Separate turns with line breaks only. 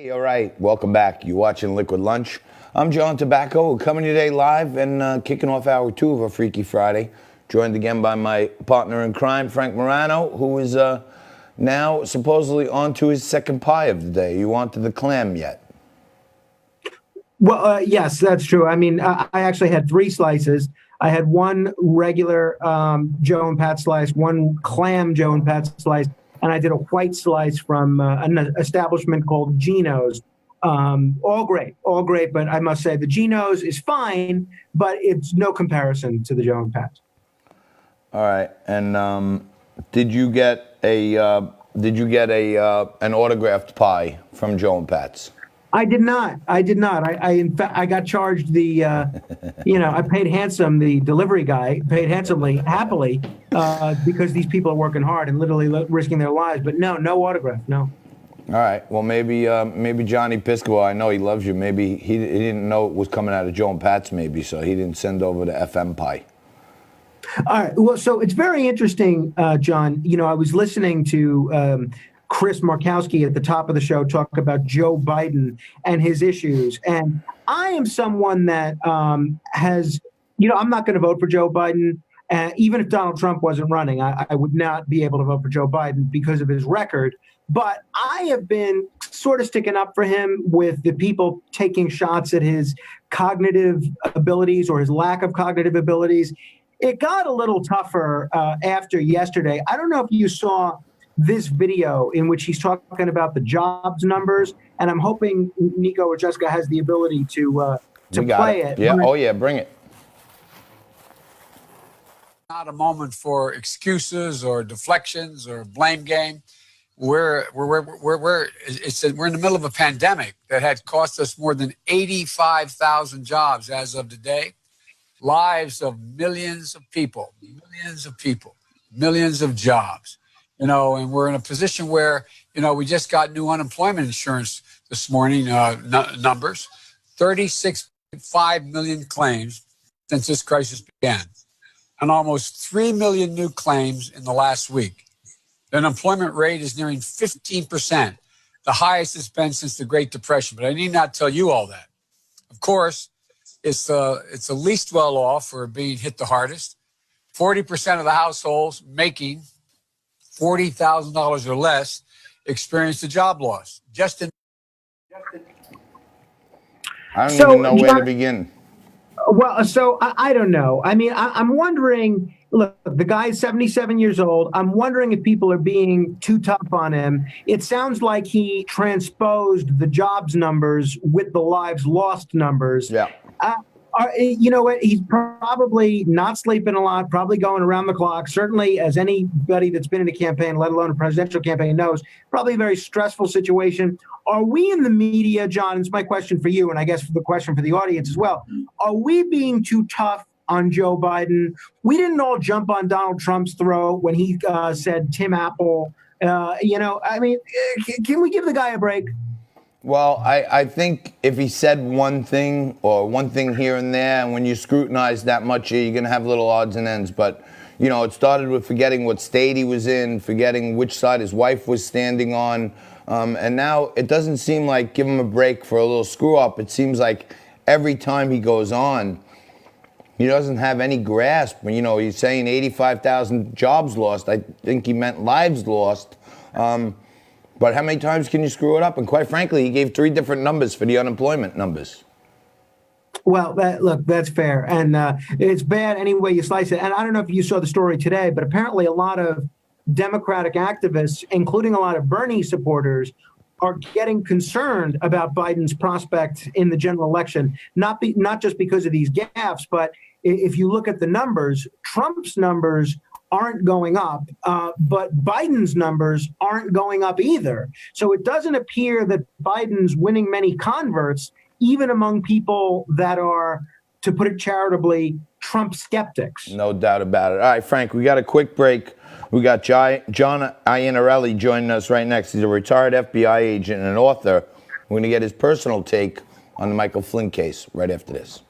Hey, all right, welcome back. You're watching Liquid Lunch. I'm John Tobacco. We're coming today live and kicking off hour 2 of a Freaky Friday. Joined again by my partner in crime, Frank Morano, who is now supposedly on to his second pie of the day. You on to the clam yet?
Well, yes, that's true. I mean, I actually had 3 slices. I had one regular Joe and Pat slice, one clam Joe and Pat slice, and I did a white slice from an establishment called Geno's. All great. But I must say the Geno's is fine, but it's no comparison to the Joe and Pat.
All right, and did you get an autographed pie from Joe and Pat's?
I did not. I in fact I got charged the I paid the delivery guy paid handsomely, happily, because these people are working hard and literally risking their lives. But no autograph, no.
All right. Well, maybe Johnny Piscopo, I know he loves you. Maybe he didn't know it was coming out of Joe and Pat's, maybe, so he didn't send over the FM pie.
All right. Well, so it's very interesting, John. I was listening to Chris Markowski at the top of the show talk about Joe Biden and his issues. And I am someone that has, I'm not going to vote for Joe Biden. Even if Donald Trump wasn't running, I would not be able to vote for Joe Biden because of his record. But I have been sort of sticking up for him with the people taking shots at his cognitive abilities or his lack of cognitive abilities. It got a little tougher after yesterday. I don't know if you saw this video in which he's talking about the jobs numbers, and I'm hoping Nico or Jessica has the ability to play it.
Yeah. Oh yeah, bring it.
Not a moment for excuses or deflections or blame game. We're in the middle of a pandemic that had cost us more than 85,000 jobs as of today. Lives of millions of people, millions of jobs. And we're in a position where, we just got new unemployment insurance this morning, numbers, 36.5 million claims since this crisis began, and almost 3 million new claims in the last week. The unemployment rate is nearing 15%, the highest it's been since the Great Depression. But I need not tell you all that. Of course, it's the least well off or being hit the hardest. 40% of the households making $40,000 or less experienced a job loss.
I don't even know where to begin.
Well, so I don't know. I mean, I'm wondering, look, the guy's 77 years old. I'm wondering if people are being too tough on him. It sounds like he transposed the jobs numbers with the lives lost numbers.
Yeah.
You know what? He's probably not sleeping a lot, probably going around the clock. Certainly, as anybody that's been in a campaign, let alone a presidential campaign, knows, probably a very stressful situation. Are we in the media, John, it's my question for you, and I guess the question for the audience as well, are we being too tough on Joe Biden? We didn't all jump on Donald Trump's throat when he said Tim Apple. I mean, can we give the guy a break?
Well, I think if he said one thing or one thing here and there, and when you scrutinize that much, you're going to have little odds and ends. But, it started with forgetting what state he was in, forgetting which side his wife was standing on. And now it doesn't seem like give him a break for a little screw up. It seems like every time he goes on, he doesn't have any grasp. He's saying 85,000 jobs lost. I think he meant lives lost. But how many times can you screw it up? And quite frankly, he gave 3 different numbers for the unemployment numbers.
Well, look, that's fair. And it's bad any way you slice it. And I don't know if you saw the story today, but apparently a lot of Democratic activists, including a lot of Bernie supporters, are getting concerned about Biden's prospect in the general election, not just because of these gaffes, but if you look at the numbers, Trump's numbers aren't going up, but Biden's numbers aren't going up either. So it doesn't appear that Biden's winning many converts, even among people that are, to put it charitably, Trump skeptics.
No doubt about it. All right, Frank, we got a quick break. We got John Iannarelli joining us right next. He's a retired FBI agent and an author. We're going to get his personal take on the Michael Flynn case right after this.